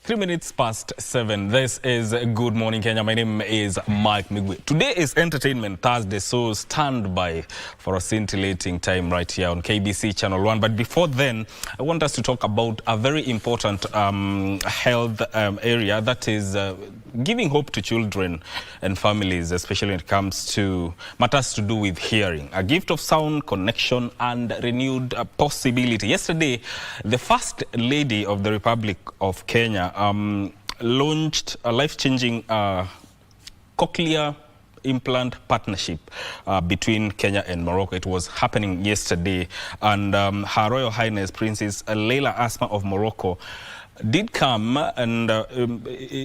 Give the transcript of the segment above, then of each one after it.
3 minutes past 7. This is Good Morning Kenya. My name is Mike Migwe. Today is Entertainment Thursday, so stand by for a scintillating time right here on KBC Channel 1. But before then, I want us to talk about a very important health area that is giving hope to children and families, especially when it comes to matters to do with hearing. A gift of sound, connection, and renewed possibility. Yesterday, the First Lady of the Republic of Kenya launched a life-changing cochlear implant partnership between Kenya and Morocco. It was happening yesterday, and Her Royal Highness Princess Leila Asma of Morocco did come and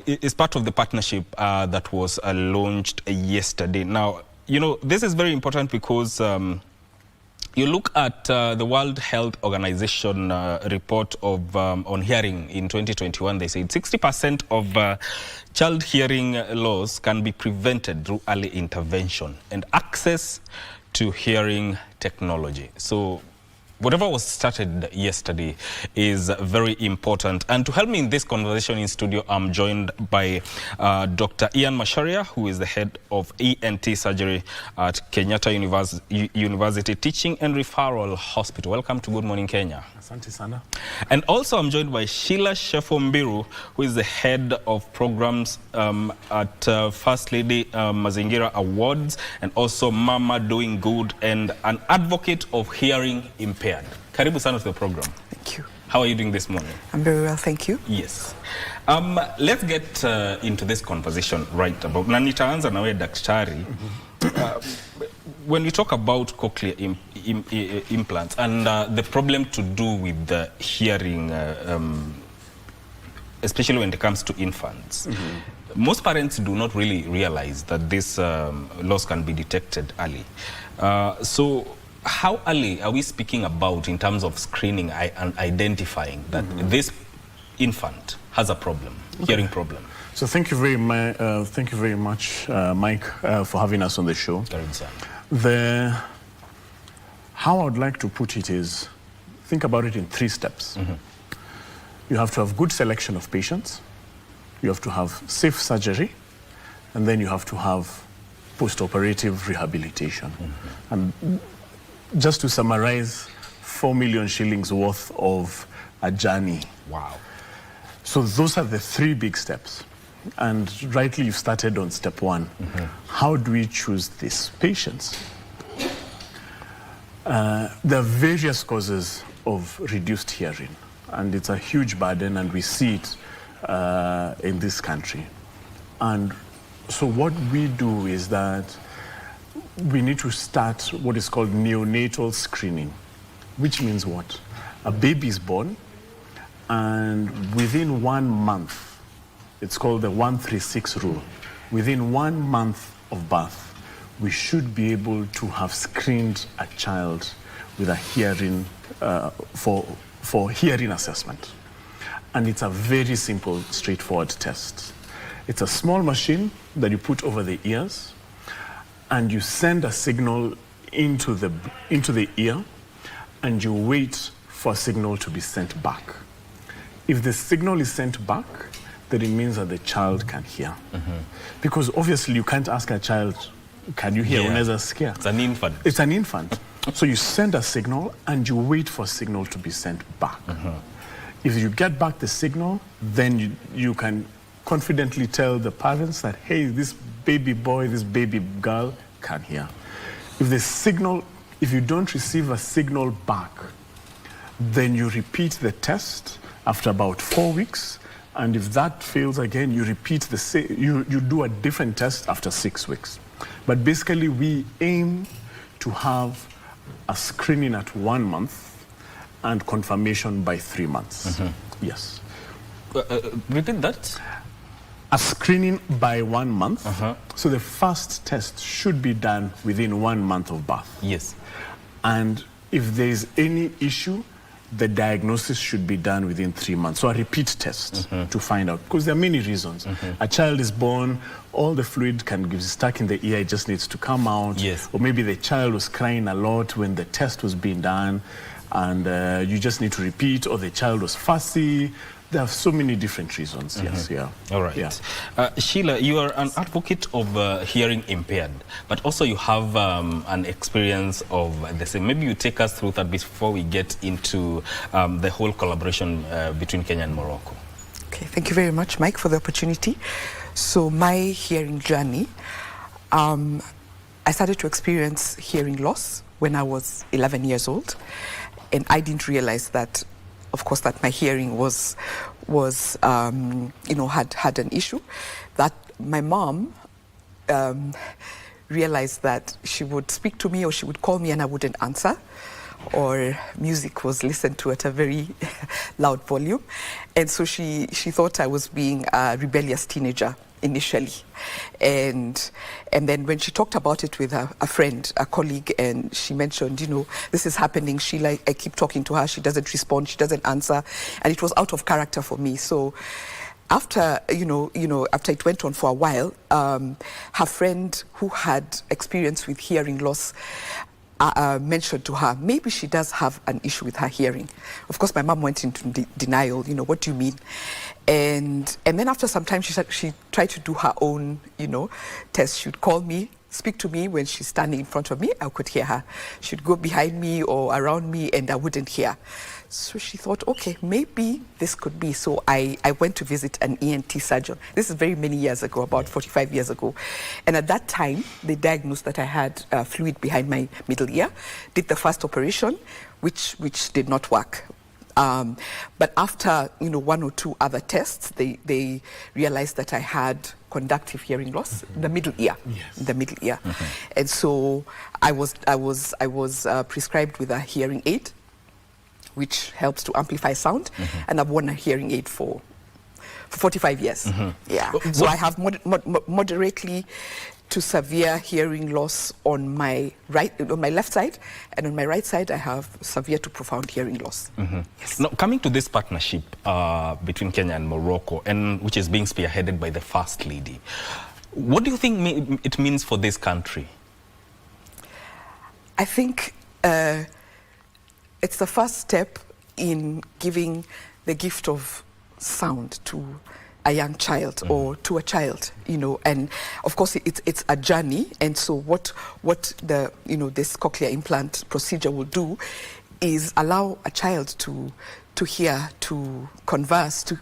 is part of the partnership that was launched yesterday. Now, you know, this is very important because you look at the World Health Organization report of on hearing in 2021. They said 60% of child hearing loss can be prevented through early intervention and access to hearing technology. So whatever was started yesterday is very important. And to help me in this conversation in studio, I'm joined by Dr. Ian Macharia, who is the head of ENT surgery at Kenyatta University Teaching and Referral Hospital. Welcome to Good Morning Kenya. Asante sana. And also I'm joined by Sheila Shefo-Mbiru, who is the head of programs at First Lady Mazingira Awards, and also Mama Doing Good, and an advocate of hearing impaired. Karibu sana to the program. Thank you. How are you doing this morning? I'm very well, thank you. Yes. Let's get into this conversation right about. Na nitaanza nawe daktari. When we talk about cochlear implants and the problem to do with the hearing, especially when it comes to infants, most parents do not really realize that this loss can be detected early. So how early are we speaking about in terms of screening and identifying that this infant has a problem, hearing problem? So thank you very much, Mike, for having us on the show. How I would like to put it is, think about it in 3 steps. You have to have good selection of patients, you have to have safe surgery, and then you have to have post-operative rehabilitation. And just to summarize, 4 million shillings worth of a journey. Wow. So those are the 3 big steps. And rightly you've started on step 1. How do we choose these patients? There are various causes of reduced hearing, and it's a huge burden, and we see it in this country. And so what we do is that we need to start what is called neonatal screening, which means what? A baby is born, and within 1 month, it's called the 136 rule. Within 1 month of birth, we should be able to have screened a child with a hearing, for hearing assessment. And it's a very simple, straightforward test. It's a small machine that you put over the ears, and you send a signal into the ear, and you wait for a signal to be sent back. If the signal is sent back, then it means that the child can hear. Because obviously you can't ask a child, can you hear? Yeah. It's an infant. It's an infant. So you send a signal and you wait for a signal to be sent back. If you get back the signal, then you can confidently tell the parents that, hey, this baby boy, this baby girl can hear. If you don't receive a signal back, then you repeat the test after about 4 weeks. And if that fails again, you repeat you do a different test after 6 weeks. But basically, we aim to have a screening at 1 month and confirmation by 3 months. Yes. Repeat that. A screening by 1 month. So the first test should be done within 1 month of birth. Yes. And if there is any issue, the diagnosis should be done within 3 months. So a repeat test to find out, because there are many reasons. A child is born, all the fluid can be stuck in the ear, it just needs to come out. Yes. Or maybe the child was crying a lot when the test was being done, and you just need to repeat, or the child was fussy, There are so many different reasons, yes, yeah. All right. Yeah. Sheila, you are an advocate of hearing impaired, but also you have an experience of the same. Maybe you take us through that before we get into the whole collaboration between Kenya and Morocco. Okay, thank you very much, Mike, for the opportunity. So my hearing journey, I started to experience hearing loss when I was 11 years old, and I didn't realize that, of course, that my hearing was had an issue. That my mom realized that she would speak to me or she would call me and I wouldn't answer, or music was listened to at a very loud volume, and so she thought I was being a rebellious teenager initially, and then when she talked about it with a friend, a colleague, and she mentioned, this is happening, Sheila, I keep talking to her, she doesn't respond, she doesn't answer, and it was out of character for me. So after after it went on for a while, her friend who had experience with hearing loss mentioned to her, maybe she does have an issue with her hearing. Of course, my mom went into denial. What do you mean? And then after some time, she tried to do her own, test. She would call me, speak to me when she's standing in front of me. I could hear her. She'd go behind me or around me, and I wouldn't hear. So she thought, okay, maybe this could be. So I went to visit an ENT surgeon. This is very many years ago, about 45 years ago. And at that time, they diagnosed that I had fluid behind my middle ear, did the first operation, which did not work. But after, one or two other tests, they realized that I had conductive hearing loss in the middle ear. Yes. The middle ear. And so I was prescribed with a hearing aid, which helps to amplify sound, and I've worn a hearing aid for 45 years. Yeah. So I have moderately to severe hearing loss on my left side, and on my right side I have severe to profound hearing loss. Yes. Now, coming to this partnership between Kenya and Morocco, and which is being spearheaded by the First Lady, what do you think it means for this country? I think it's the first step in giving the gift of sound to a young child or to a child, and of course it's a journey. And so what the this cochlear implant procedure will do is allow a child to hear, to converse, to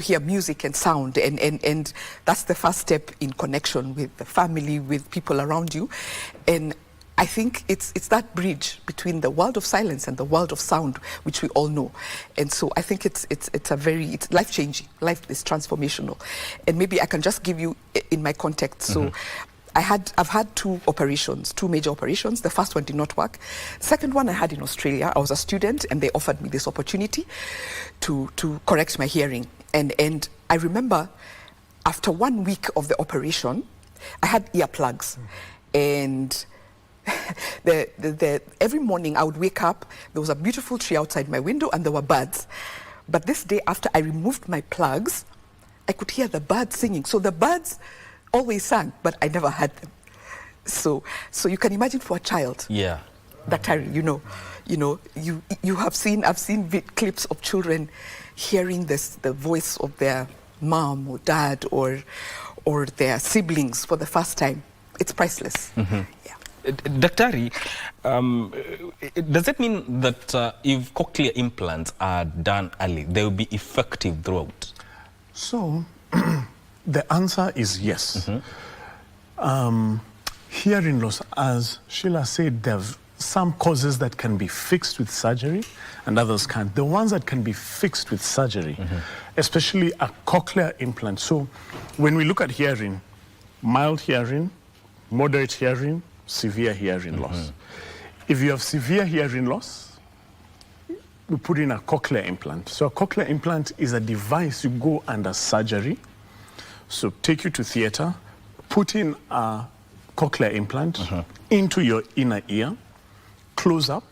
hear music and sound, and that's the first step in connection with the family, with people around you. And I think it's that bridge between the world of silence and the world of sound, which we all know. And so I think it's life-changing. Life is transformational. And maybe I can just give you in my context. So I've had two major operations. The first one did not work. The second one I had in Australia. I was a student and they offered me this opportunity to correct my hearing. And I remember after 1 week of the operation, I had earplugs. And every morning I would wake up, there was a beautiful tree outside my window and there were birds. But this day, after I removed my plugs, I could hear the birds singing. So the birds always sang, but I never heard them. So you can imagine for a child. Yeah. That I've seen clips of children hearing the voice of their mom or dad or their siblings for the first time. It's priceless. Yeah. Daktari, does that mean that if cochlear implants are done early, they will be effective throughout? So, the answer is yes. Hearing loss, as Sheila said, there are some causes that can be fixed with surgery and others can't. The ones that can be fixed with surgery, especially a cochlear implant. So, when we look at hearing, mild hearing, moderate hearing, severe hearing loss. If you have severe hearing loss, we put in a cochlear implant. So a cochlear implant is a device you go under surgery. So take you to theater, put in a cochlear implant into your inner ear, close up,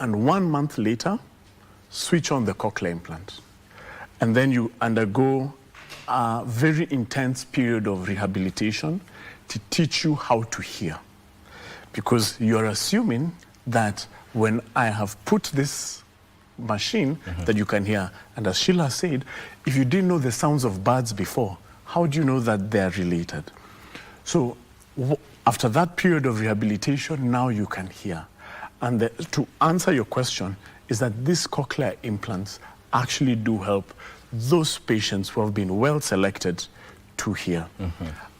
and 1 month later, switch on the cochlear implant. And then you undergo a very intense period of rehabilitation to teach you how to hear. Because you're assuming that when I have put this machine that you can hear. And as Sheila said, if you didn't know the sounds of birds before, how do you know that they're related? So after that period of rehabilitation, now you can hear. And to answer your question is that these cochlear implants actually do help those patients who have been well selected to hear.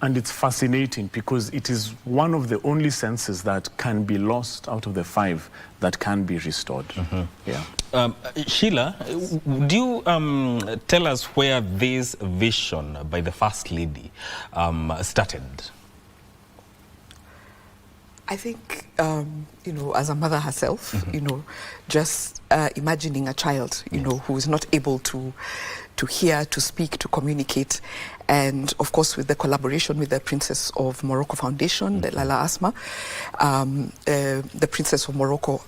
And it's fascinating because it is one of the only senses that can be lost out of the 5 that can be restored. Yeah. Sheila, do you tell us where this vision by the First Lady started? I think, you know, as a mother herself, you know, just imagining a child, you know, who is not able to hear, to speak, to communicate. And of course, with the collaboration with the Princess of Morocco Foundation, the Lala Asma, the Princess of Morocco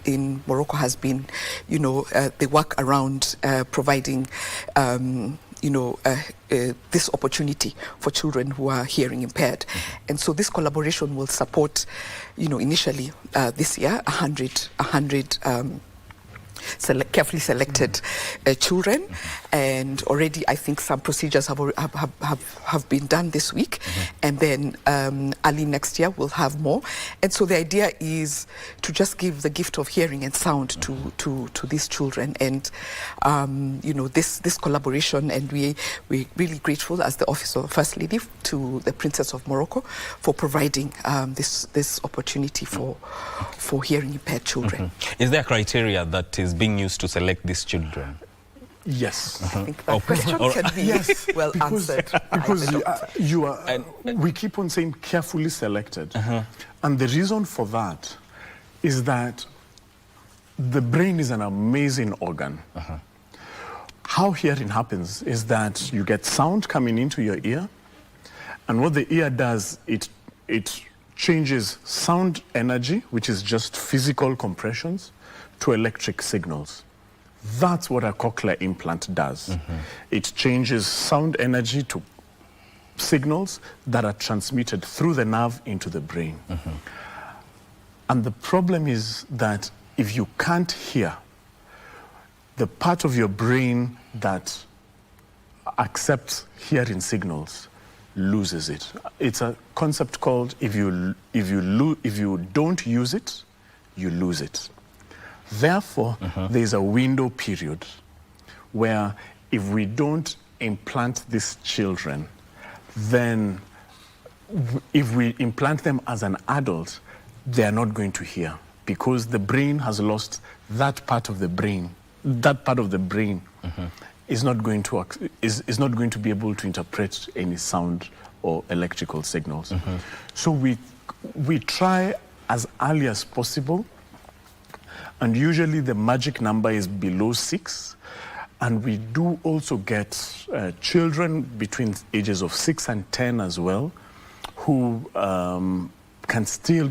in Morocco has been, you know, they work around providing you know, this opportunity for children who are hearing impaired. And so this collaboration will support, you know, initially this year, 100 carefully selected children, and already I think some procedures have been done this week, and then early next year we'll have more. And so the idea is to just give the gift of hearing and sound to these children, and you know, this collaboration, and we're really grateful as the Office of First Lady to the Princess of Morocco for providing this opportunity for hearing impaired children. Is there a criteria that is being used to select these children? Yes. I think that question can be well answered. Because we keep on saying carefully selected. And the reason for that is that the brain is an amazing organ. How hearing happens is that you get sound coming into your ear, and what the ear does, it changes sound energy, which is just physical compressions, to electric signals. That's what a cochlear implant does. It changes sound energy to signals that are transmitted through the nerve into the brain. And the problem is that if you can't hear, the part of your brain that accepts hearing signals loses it. It's a concept called if you don't use it, you lose it. Therefore, there's a window period where if we don't implant these children, then if we implant them as an adult, they're not going to hear, because the brain has lost that part of the brain. That part of the brain is not going to be able to interpret any sound or electrical signals. So we try as early as possible, and usually the magic number is below 6. And we do also get children between ages of 6 and 10 as well, who can still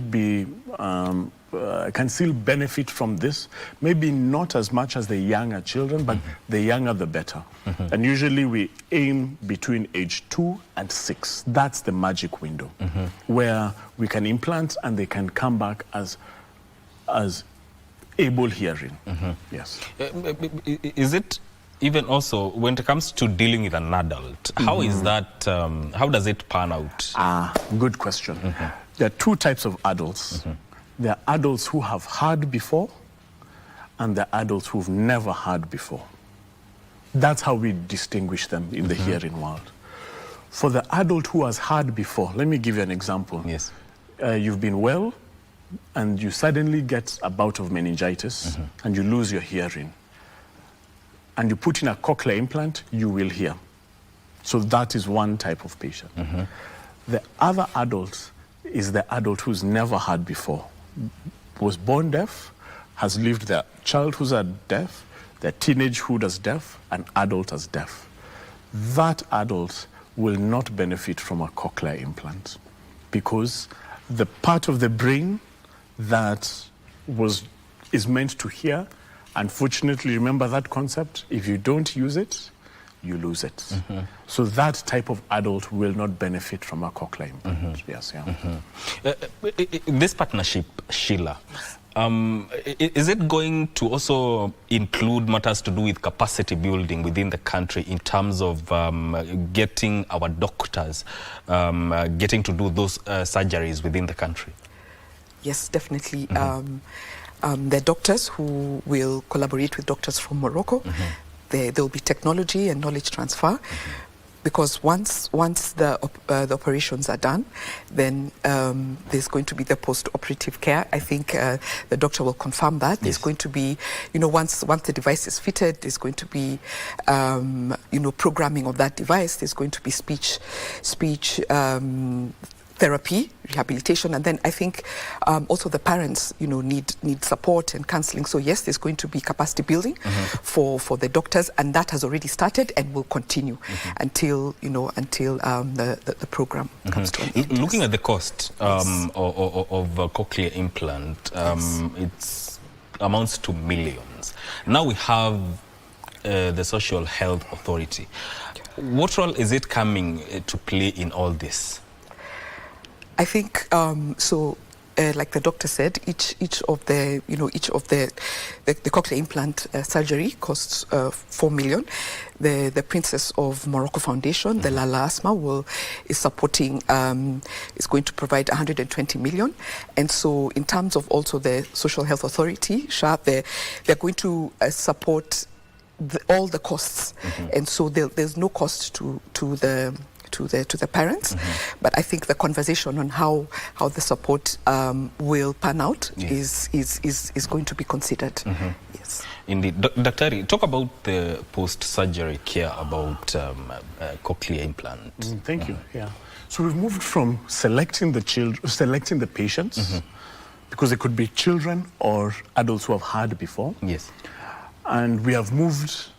benefit from this. Maybe not as much as the younger children, but the younger the better. And usually we aim between age 2 and 6. That's the magic window, where we can implant and they can come back as able hearing. Yes. Is it even also when it comes to dealing with an adult? How is that? How does it pan out? Good question. There are 2 types of adults. There are adults who have heard before, and there are adults who've never heard before. That's how we distinguish them in the hearing world. For the adult who has heard before, let me give you an example. Yes. You've been well, and you suddenly get a bout of meningitis, and you lose your hearing. And you put in a cochlear implant, you will hear. So that is one type of patient. The other adult is the adult who's never heard before, was born deaf, has lived their childhood as deaf, their teenagehood as deaf, and adult as deaf. That adult will not benefit from a cochlear implant, because the part of the brain that is meant to hear, unfortunately, remember that concept, if you don't use it, you lose it. So that type of adult will not benefit from a cochlear implant. Yes, yeah. This partnership, Sheila, Is it going to also include matters to do with capacity building within the country in terms of getting our doctors getting to do those surgeries within the country? Yes, definitely. There are doctors who will collaborate with doctors from Morocco. There will be technology and knowledge transfer. Because once the operations are done, then there's going to be the post-operative care. I think the doctor will confirm that. There's going to be, once the device is fitted, there's going to be, programming of that device. There's going to be speech therapy, rehabilitation, and then I think also the parents, need support and counseling. So yes, there's going to be capacity building for the doctors, and that has already started and will continue until the program comes to an end. Looking at the cost of a cochlear implant, it amounts to millions. Now we have the Social Health Authority. What role is it coming to play in all this? I think like the doctor said, each of the cochlear implant surgery costs 4 million. The Princess of Morocco Foundation, the Lala Asma, is supporting, is going to provide 120 million. And so in terms of also the Social Health Authority, SHA, they're going to support all the costs. And so there's no cost to the parents, but I think the conversation on how the support will pan out is going to be considered. Yes. Indeed. Daktari, talk about the post-surgery care about cochlear implant. Thank you. Yeah. So we've moved from selecting the patients, because they could be children or adults who have had before. Yes. And we have moved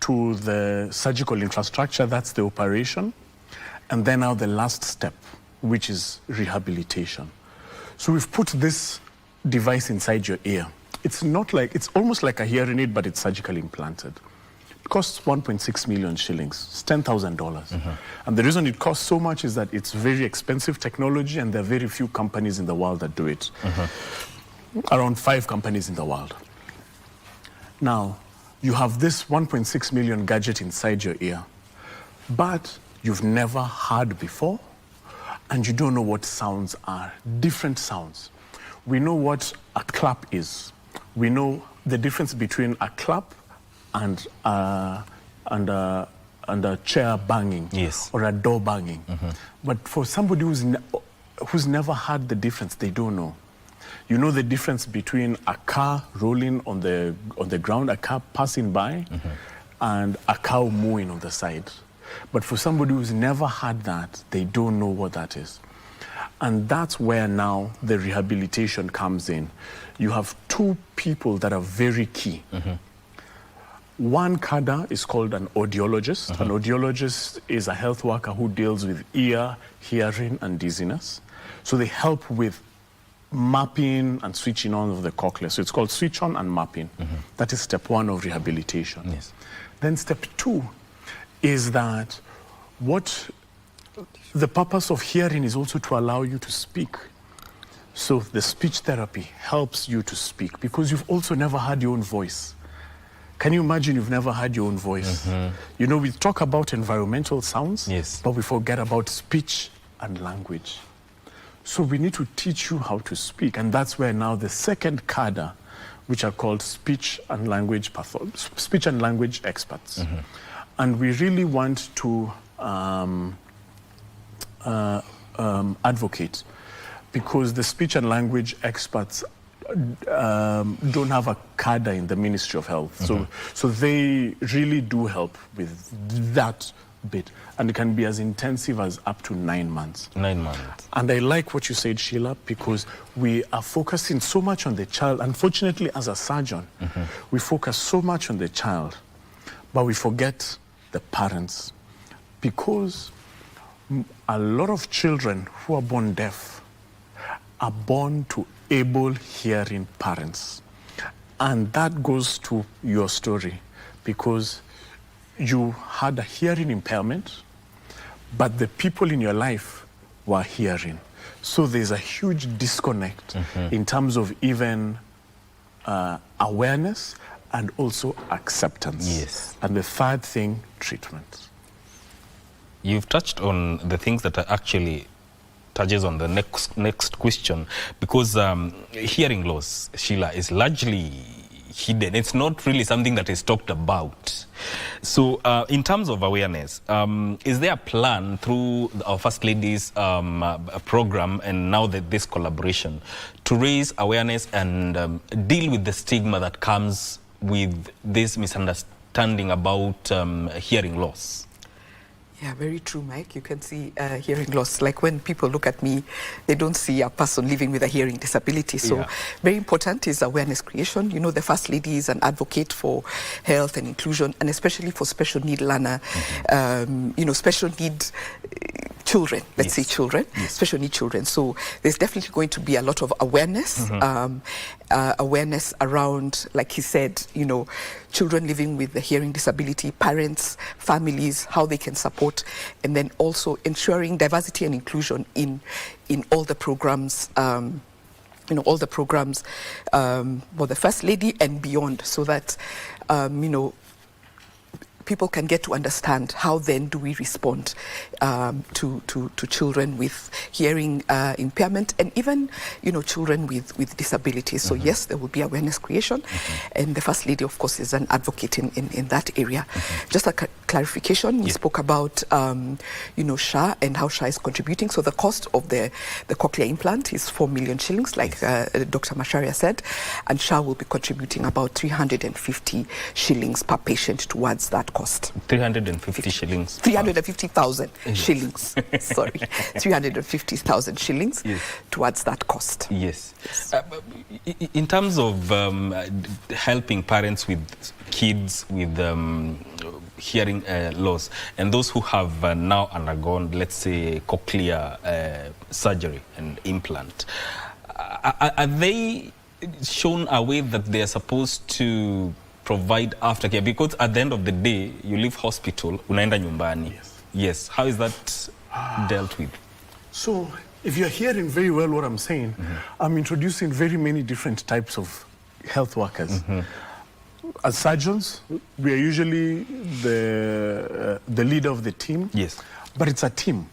to the surgical infrastructure, that's the operation. And then now the last step, which is rehabilitation. So we've put this device inside your ear. It's almost like a hearing aid, but it's surgically implanted. It costs 1.6 million shillings. It's $10,000. And the reason it costs so much is that it's very expensive technology, and there are very few companies in the world that do it. Around 5 companies in the world. Now, you have this 1.6 million gadget inside your ear, but you've never heard before, and you don't know what sounds are. Different sounds. We know what a clap is. We know the difference between a clap and a chair banging, or a door banging. But for somebody who's never heard the difference, they don't know. You know the difference between a car rolling on the ground, a car passing by, and a cow mooing on the side. But for somebody who's never had that, they don't know what that is. And that's where now the rehabilitation comes in. You have 2 people that are very key. One cadre is called an audiologist. An audiologist is a health worker who deals with ear, hearing, and dizziness. So they help with mapping and switching on of the cochlea. So it's called switch on and mapping. That is step 1 of rehabilitation. Yes. Then step 2 is that the purpose of hearing is also to allow you to speak. So the speech therapy helps you to speak, because you've also never heard your own voice. Can you imagine you've never heard your own voice? We talk about environmental sounds, but we forget about speech and language. So we need to teach you how to speak, and that's where now the second cadre, which are called speech and language experts. And we really want to advocate, because the speech and language experts don't have a cadre in the Ministry of Health. So they really do help with that bit. And it can be as intensive as up to 9 months. 9 months. And I like what you said, Sheila, because we are focusing so much on the child. Unfortunately, as a surgeon, we focus so much on the child, but we forget the parents, because a lot of children who are born deaf are born to able hearing parents. And that goes to your story, because you had a hearing impairment, but the people in your life were hearing. So there's a huge disconnect in terms of even awareness and also acceptance. Yes. And the third thing, treatment. You've touched on the things that are actually touches on the next question, because hearing loss, Sheila, is largely hidden. It's not really something that is talked about. So in terms of awareness, is there a plan through our First Lady's program and now this collaboration to raise awareness and deal with the stigma that comes with this misunderstanding about hearing loss? Yeah, very true, Mike. You can see hearing loss. Like when people look at me, they don't see a person living with a hearing disability. So very important is awareness creation. You know, the First Lady is an advocate for health and inclusion, and especially for special need learner, you know, special need children, let's say children, special need children. So there's definitely going to be a lot of awareness, awareness around, like he said, you know, children living with a hearing disability, parents, families, how they can support, and then also ensuring diversity and inclusion in all the programs, you know, all the programs for the First Lady and beyond, so that, you know, people can get to understand how then do we respond to children with hearing impairment, and even, you know, children with disabilities. So yes, there will be awareness creation, and the First Lady, of course, is an advocate in that area. Just a clarification, we spoke about you know, SHA and how SHA is contributing. So the cost of the cochlear implant is 4 million shillings, like Dr. Macharia said, and SHA will be contributing about 350 shillings per patient towards that cost. 350 shillings. 350,000 shillings. Sorry, 350,000 shillings towards that cost. Yes. In terms of helping parents with kids with hearing loss, and those who have now undergone, let's say, cochlear surgery and implant, are they shown a way that they are supposed to provide aftercare? Because at the end of the day, you leave hospital, unaenda nyumbani. Yes. How is that dealt with? So if you're hearing very well what I'm saying, I'm introducing very many different types of health workers. As surgeons, we are usually the leader of the team. Yes. But it's a team.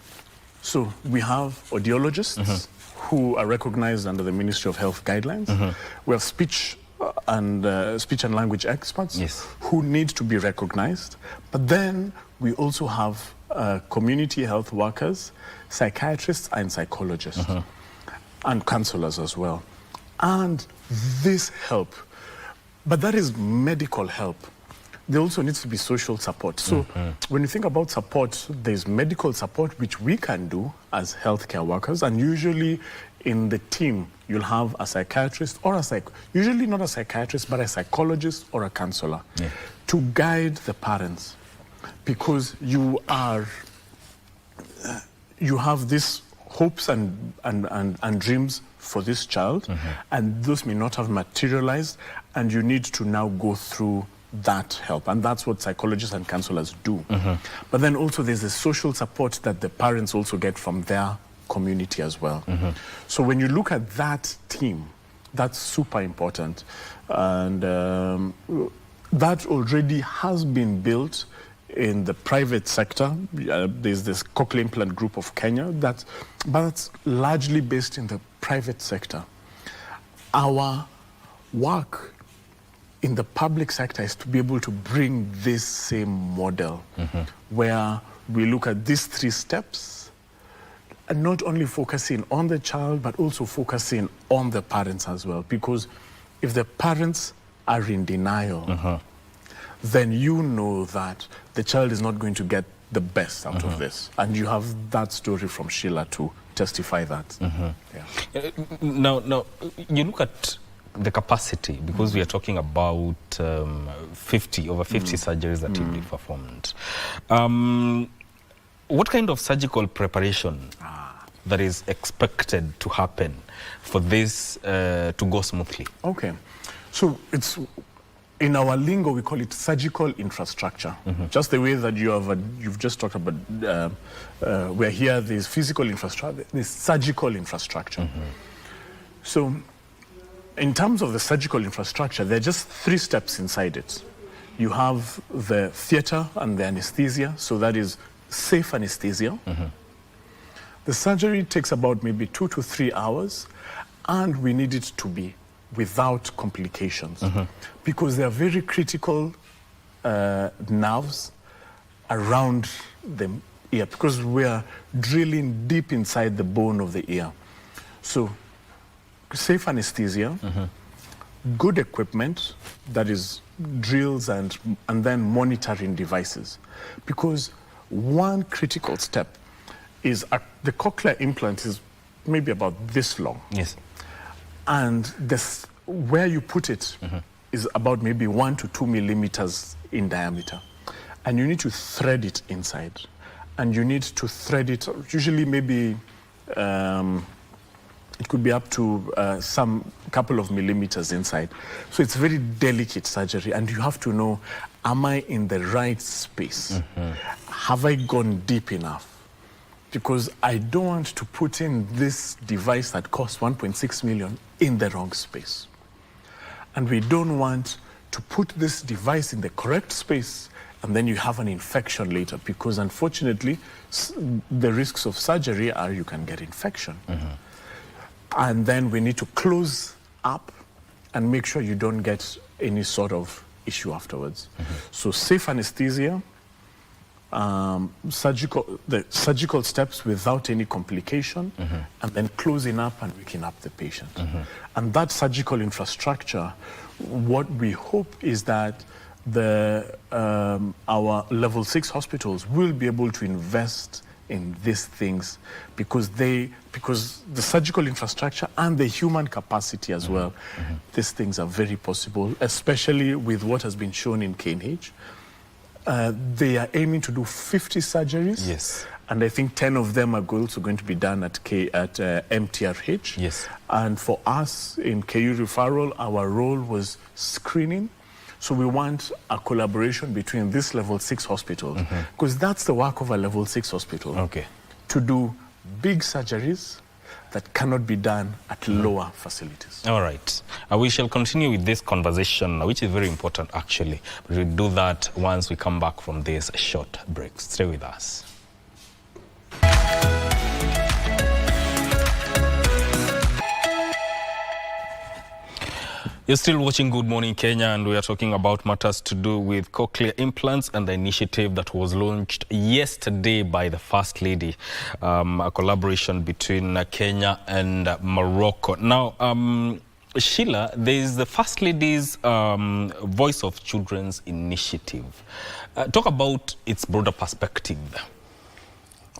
So we have audiologists who are recognized under the Ministry of Health guidelines. We have speech and language experts who need to be recognized. But then we also have community health workers, psychiatrists and psychologists, and counselors as well. And this help, but that is medical help. There also needs to be social support. So when you think about support, there's medical support, which we can do as healthcare workers. And usually in the team, you'll have a psychiatrist or usually not a psychiatrist, but a psychologist or a counselor to guide the parents. Because you have these hopes and dreams for this child, and those may not have materialized, and you need to now go through that help. And that's what psychologists and counselors do. But then also there's the social support that the parents also get from their community as well. So when you look at that team, that's super important. And that already has been built in the private sector. There's this cochlear implant group of Kenya, but that's largely based in the private sector. Our work in the public sector is to be able to bring this same model where we look at these 3 steps and not only focusing on the child, but also focusing on the parents as well. Because if the parents are in denial, then you know that the child is not going to get the best out of this. And you have that story from Sheila to testify that. Now, you look at the capacity, because we are talking about over 50 surgeries that will be performed. What kind of surgical preparation that is expected to happen for this to go smoothly? Okay, so it's in our lingo, we call it surgical infrastructure. Just the way that you've just talked about, where here there's physical infrastructure, there's surgical infrastructure. So in terms of the surgical infrastructure, there are just 3 steps inside it. You have the theater and the anesthesia, so that is safe anesthesia. The surgery takes about maybe 2 to 3 hours, and we need it to be without complications, because there are very critical nerves around the ear, because we are drilling deep inside the bone of the ear. So safe anesthesia, good equipment, that is drills and then monitoring devices, because one critical step is the cochlear implant is maybe about this long. Yes. And this, where you put it is about maybe 1 to 2 millimeters in diameter. And you need to thread it inside. And you need to thread it, usually maybe, it could be up to some couple of millimeters inside. So it's very delicate surgery, and you have to know, am I in the right space? Have I gone deep enough? Because I don't want to put in this device that costs 1.6 million in the wrong space. And we don't want to put this device in the correct space and then you have an infection later, because unfortunately, the risks of surgery are you can get infection. And then we need to close up and make sure you don't get any sort of issue afterwards. So safe anesthesia, the surgical steps without any complication, and then closing up and waking up the patient. And that surgical infrastructure, what we hope is that our level 6 hospitals will be able to invest in these things, because the surgical infrastructure and the human capacity as well, these things are very possible, especially with what has been shown in KNH. They are aiming to do 50 surgeries. Yes. And I think 10 of them are also going to be done at MTRH. Yes. And for us in KU referral, our role was screening. So we want a collaboration between this level 6 hospital, because that's the work of a level 6 hospital. Okay. To do big surgeries that cannot be done at lower facilities. All right. We shall continue with this conversation, which is very important, actually. But we'll do that once we come back from this short break. Stay with us. You're still watching Good Morning Kenya, and we are talking about matters to do with cochlear implants and the initiative that was launched yesterday by the First Lady, a collaboration between Kenya and Morocco. Now, Sheila, there is the First Lady's Voice of Children's initiative. Talk about its broader perspective.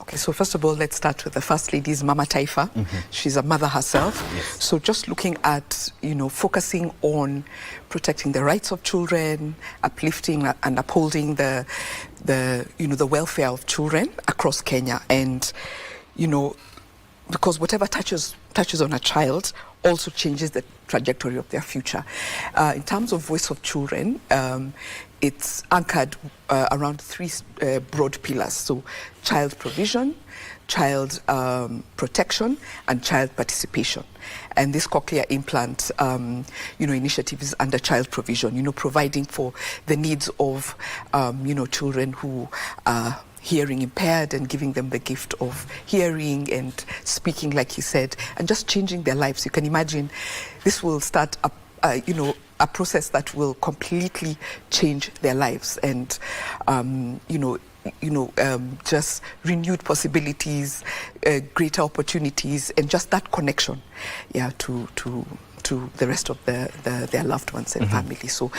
Okay, so first of all, let's start with the First Lady's Mama Taifa. She's a mother herself. Yes. So just looking at, focusing on protecting the rights of children, uplifting and upholding the welfare of children across Kenya. And, because whatever touches on a child also changes the trajectory of their future. In terms of Voice of Children, it's anchored around 3 broad pillars. So child provision, child protection, and child participation. And this cochlear implant, initiative is under child provision, providing for the needs of, children who are hearing impaired, and giving them the gift of hearing and speaking, like he said, and just changing their lives. You can imagine this will start a process that will completely change their lives, and just renewed possibilities, greater opportunities, and just that connection, to the rest of their loved ones and family. So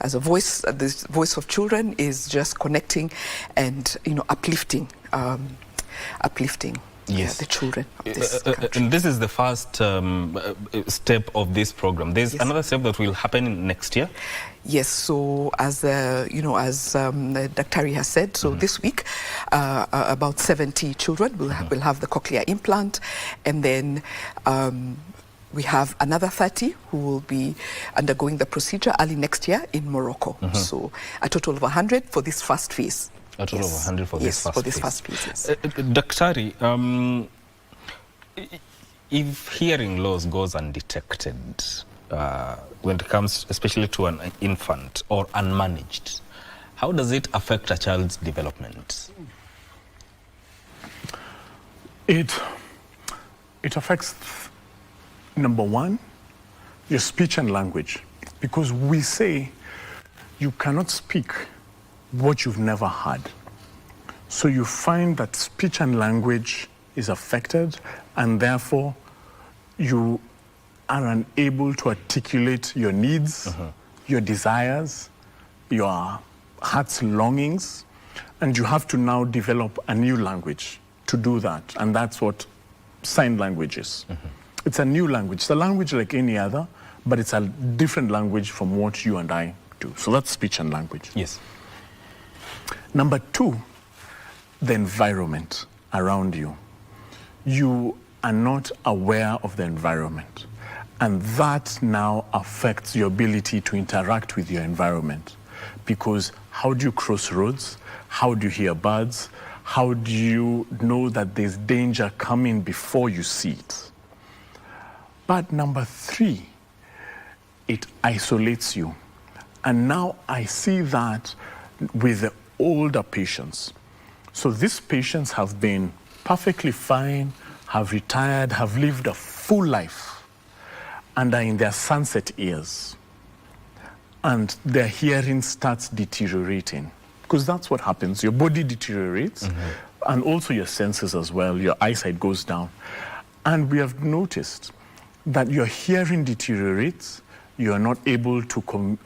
as a voice, this Voice of Children is just connecting and uplifting Yes. the children of this country. And this is the first step of this program. There's another step that will happen next year. Yes, so as Dr. has said, so this week about 70 children will have the cochlear implant, and then We have another 30 who will be undergoing the procedure early next year in Morocco. So a total of 100 for this first phase. A total of 100 for this first phase. First phase, yes. Daktari, if hearing loss goes undetected, when it comes especially to an infant or unmanaged, how does it affect a child's development? It affects, number one, your speech and language. Because we say you cannot speak what you've never had. So you find that speech and language is affected, and therefore you are unable to articulate your needs, your desires, your heart's longings, and you have to now develop a new language to do that. And that's what sign language is. It's a new language. It's a language like any other, but it's a different language from what you and I do. So that's speech and language. Yes. Number two, the environment around you. You are not aware of the environment. And that now affects your ability to interact with your environment. Because how do you cross roads? How do you hear birds? How do you know that there's danger coming before you see it? But number three, it isolates you. And now I see that with the older patients. So these patients have been perfectly fine, have retired, have lived a full life, and are in their sunset years. And their hearing starts deteriorating. Because that's what happens. Your body deteriorates, and also your senses as well. Your eyesight goes down. And we have noticed that your hearing deteriorates. You are not able to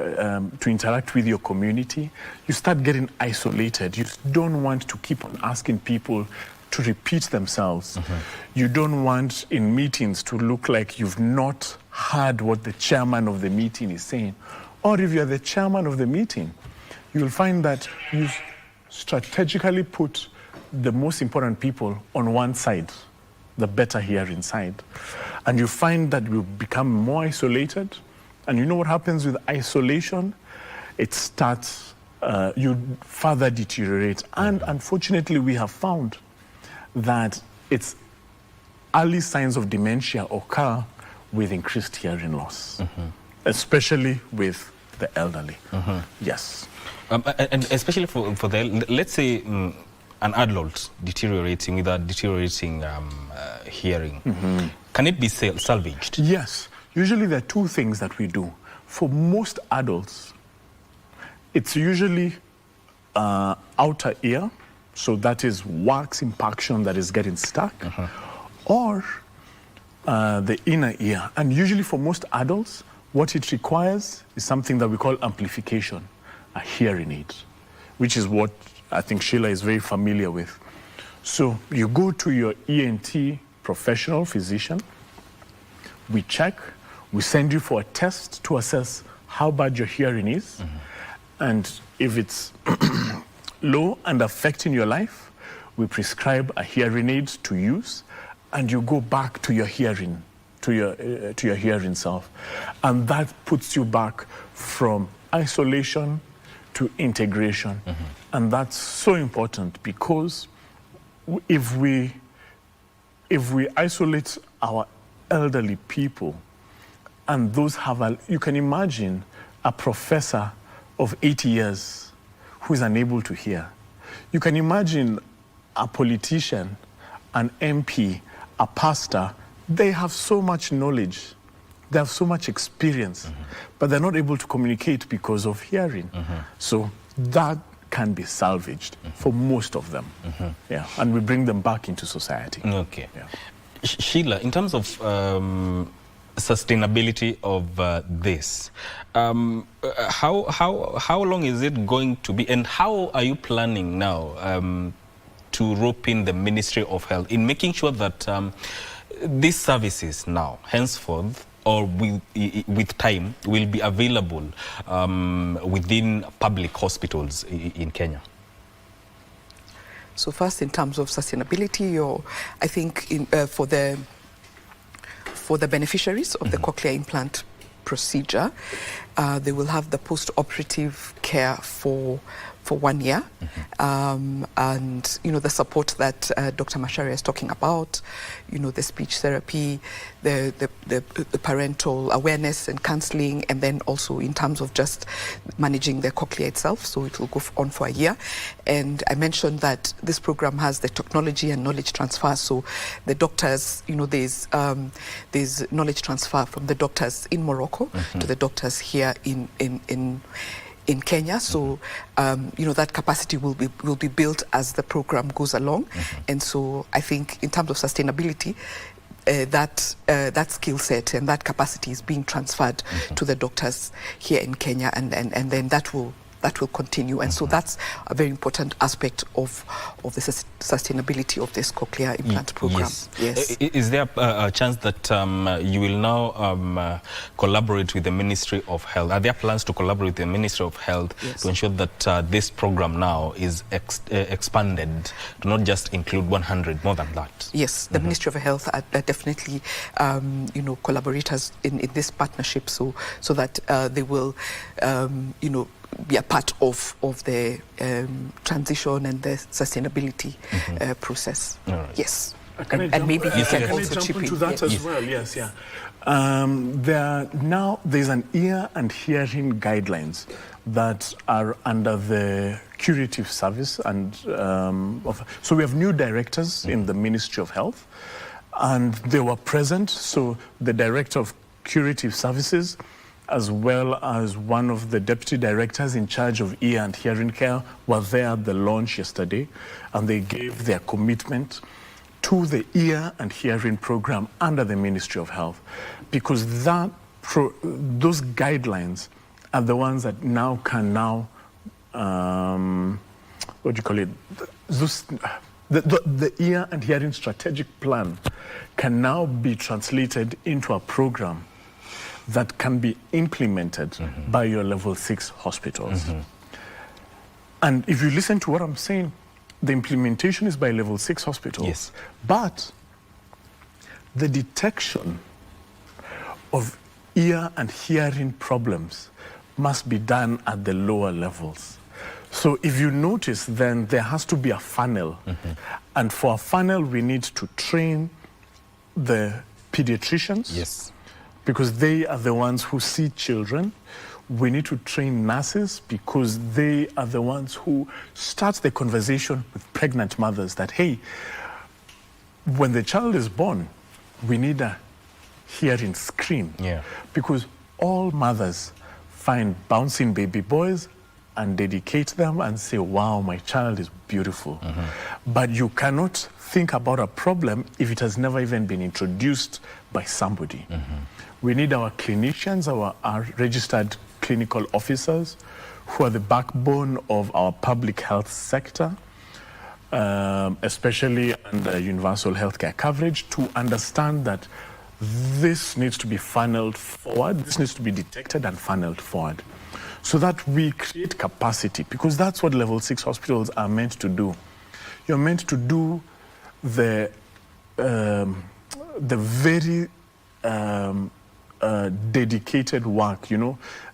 interact with your community. You start getting isolated. You don't want to keep on asking people to repeat themselves. You don't want in meetings to look like you've not heard what the chairman of the meeting is saying. Or if you're the chairman of the meeting, you'll find that you strategically put the most important people on one side, the better hearing side. And you find that you become more isolated. And you know what happens with isolation? It starts, you further deteriorate. And unfortunately, we have found that it's early signs of dementia occur with increased hearing loss, especially with the elderly. Yes. And especially for the, let's say, an adult deteriorating with a deteriorating hearing, can it be salvaged? Yes. Usually there are two things that we do. For most adults, it's usually outer ear, so that is wax impaction that is getting stuck, or the inner ear. And usually for most adults, what it requires is something that we call amplification, a hearing aid, which is what I think Sheila is very familiar with. So you go to your ENT professional physician, we check, we send you for a test to assess how bad your hearing is. And if it's low and affecting your life, we prescribe a hearing aid to use, and you go back to your hearing, to your hearing self. And that puts you back from isolation to integration. And that's so important, because if we isolate our elderly people, and those have you can imagine a professor of 80 years who is unable to hear. You can imagine a politician, an MP, a pastor. They have so much knowledge, they have so much experience, but they're not able to communicate because of hearing. So that can be salvaged for most of them. Yeah, and we bring them back into society. Okay. Yeah. Sheila, in terms of sustainability of this, how long is it going to be, and how are you planning now to rope in the Ministry of Health in making sure that these services now, henceforth, or with time, will be available within public hospitals in Kenya? So first, in terms of sustainability, I think for the beneficiaries of the cochlear implant procedure, they will have the post-operative care for 1 year, and the support that Dr. Macharia is talking about, the speech therapy, the parental awareness and counseling, and then also in terms of just managing the cochlea itself. So it will go on for a year. And I mentioned that this program has the technology and knowledge transfer. So the doctors, there's knowledge transfer from the doctors in Morocco to the doctors here in Kenya. So that capacity will be built as the program goes along. And so I think in terms of sustainability, that skill set and that capacity is being transferred to the doctors here in Kenya, and then that will continue. And so that's a very important aspect of the sustainability of this cochlear implant program. Yes. Is there a chance that you will now collaborate with the Ministry of Health? Are there plans to collaborate with the Ministry of Health to ensure that this program now is expanded to not just include 100, more than that? Yes, the Ministry of Health are definitely collaborators in this partnership, so that they will be a part of the transition and the sustainability process. Right. Yes. And maybe you can I also jump chip into in. that as well? Yes, yeah. There's an ear and hearing guidelines that are under the curative service, and so we have new directors in the Ministry of Health, and they were present. So the director of curative services, as well as one of the deputy directors in charge of ear and hearing care, were there at the launch yesterday, and they gave their commitment to the ear and hearing program under the Ministry of Health, because those guidelines are the ones that can the ear and hearing strategic plan can now be translated into a program that can be implemented by your level 6 hospitals. And if you listen to what I'm saying, the implementation is by level 6 hospitals. Yes. But the detection of ear and hearing problems must be done at the lower levels. So if you notice, then there has to be a funnel. And for a funnel, we need to train the pediatricians. Yes. Because they are the ones who see children. We need to train nurses, because they are the ones who start the conversation with pregnant mothers that, hey, when the child is born, we need a hearing screen. Yeah. Because all mothers find bouncing baby boys and dedicate them and say, wow, my child is beautiful. But you cannot think about a problem if it has never even been introduced by somebody. We need our clinicians, our registered clinical officers, who are the backbone of our public health sector, especially under universal healthcare coverage, to understand that this needs to be funneled forward, this needs to be detected and funneled forward, so that we create capacity, because that's what level 6 hospitals are meant to do. You're meant to do the very dedicated work,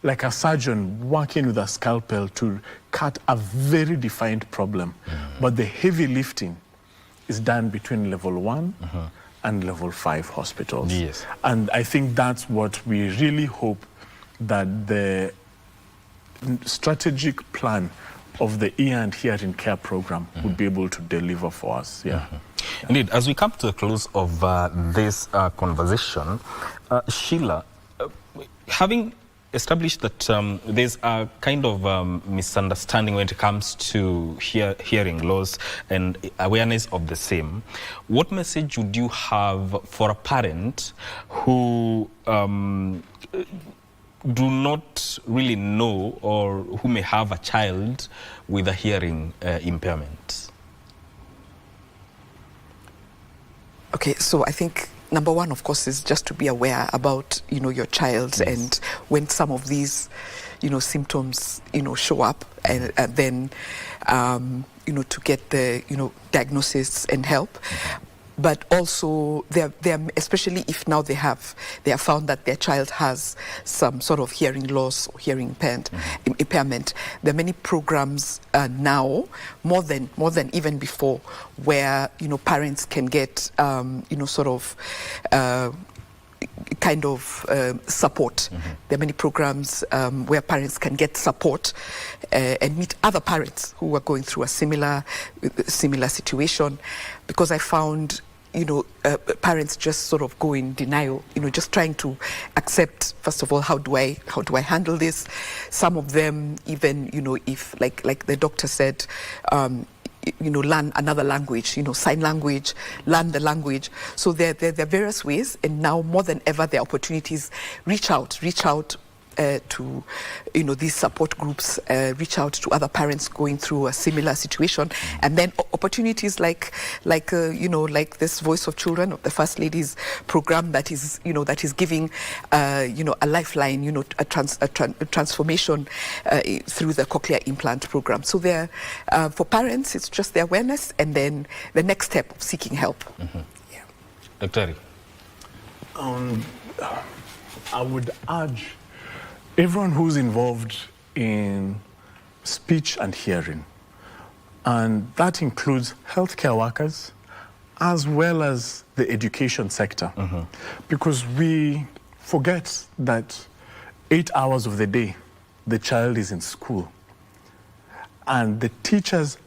like a surgeon working with a scalpel to cut a very defined problem. But the heavy lifting is done between level 1 and level 5 hospitals. Yes. And I think that's what we really hope that the strategic plan of the ear and hearing care program would be able to deliver for us. Indeed, as we come to the close of this conversation, Sheila, having established that there's a kind of misunderstanding when it comes to hearing loss and awareness of the same, what message would you have for a parent who do not really know, or who may have a child with a hearing impairment? Okay, so I think number one, of course, is just to be aware about, your child, and when some of these, symptoms, show up, and then, to get the, diagnosis and help. but also they're especially if now they have found that their child has some sort of hearing loss or hearing impairment. There are many programs now, more than even before, where parents can get sort of kind of support. There are many programs where parents can get support and meet other parents who are going through a similar situation, because I found parents just sort of go in denial, just trying to accept, first of all, how do I handle this? Some of them even, if like the doctor said, learn another language, sign language, learn the language. So there are various ways, and now more than ever there are opportunities. Reach out to these support groups, reach out to other parents going through a similar situation, and then opportunities like this Voice of Children, the First Lady's program that is giving a lifeline, a transformation through the cochlear implant program. So there, for parents, it's just the awareness, and then the next step of seeking help. Yeah. Dr. I would urge everyone who's involved in speech and hearing, and that includes healthcare workers as well as the education sector, because we forget that 8 hours of the day the child is in school, and the teachers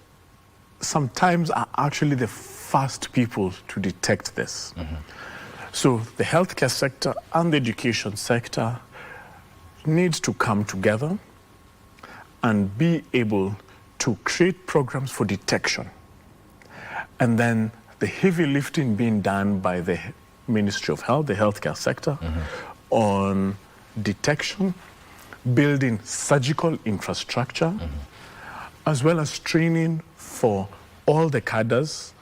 sometimes are actually the first people to detect this. So the healthcare sector and the education sector needs to come together and be able to create programs for detection. And then the heavy lifting being done by the Ministry of Health, the healthcare sector, on detection, building surgical infrastructure, as well as training for all the cadres,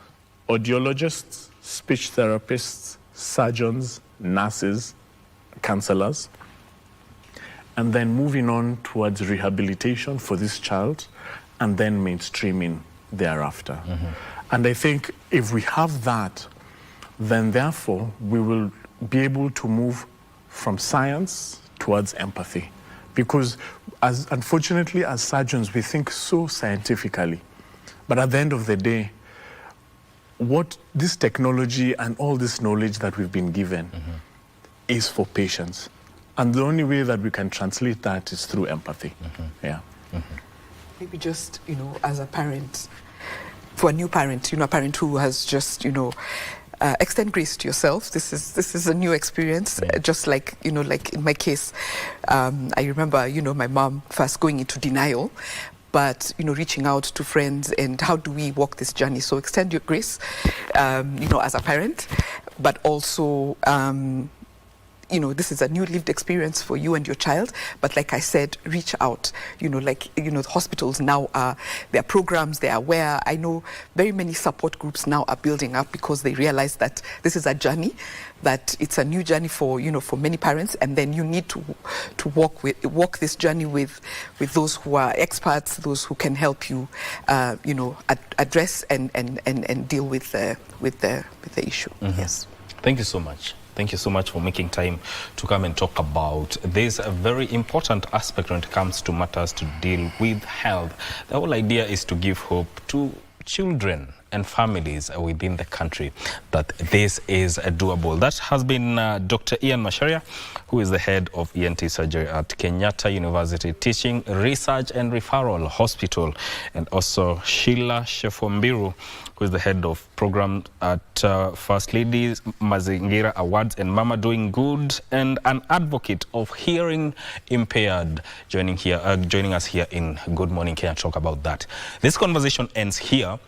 audiologists, speech therapists, surgeons, nurses, counselors, and then moving on towards rehabilitation for this child, and then mainstreaming thereafter. And I think if we have that, then therefore we will be able to move from science towards empathy. Because unfortunately, as surgeons, we think so scientifically. But at the end of the day, what this technology and all this knowledge that we've been given is for patients. And the only way that we can translate that is through empathy. Yeah. Maybe just, as a parent, for a new parent, a parent who has just, extend grace to yourself. This is a new experience. Just like, like in my case, I remember, my mom first going into denial, but, reaching out to friends and how do we walk this journey? So extend your grace, as a parent, but also, this is a new lived experience for you and your child. But like I said, reach out. The hospitals now there are programs, they are aware. I know very many support groups now are building up because they realize that this is a journey, that it's a new journey for, for many parents, and then you need to walk this journey with those who are experts, those who can help you, address and deal with the issue. Yes. Thank you so much. Thank you so much for making time to come and talk about this very important aspect when it comes to matters to deal with health. The whole idea is to give hope to children and families within the country that this is doable. That has been Dr. Ian Macharia, who is the head of ENT surgery at Kenyatta University Teaching, Research and Referral Hospital, and also Sheila Shefombiru, who is the head of program at First Lady's Mazingira Awards and Mama Doing Good, and an advocate of hearing impaired, joining us here in Good Morning Kenya to talk about that. This conversation ends here,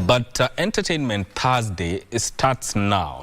but Entertainment Thursday starts now.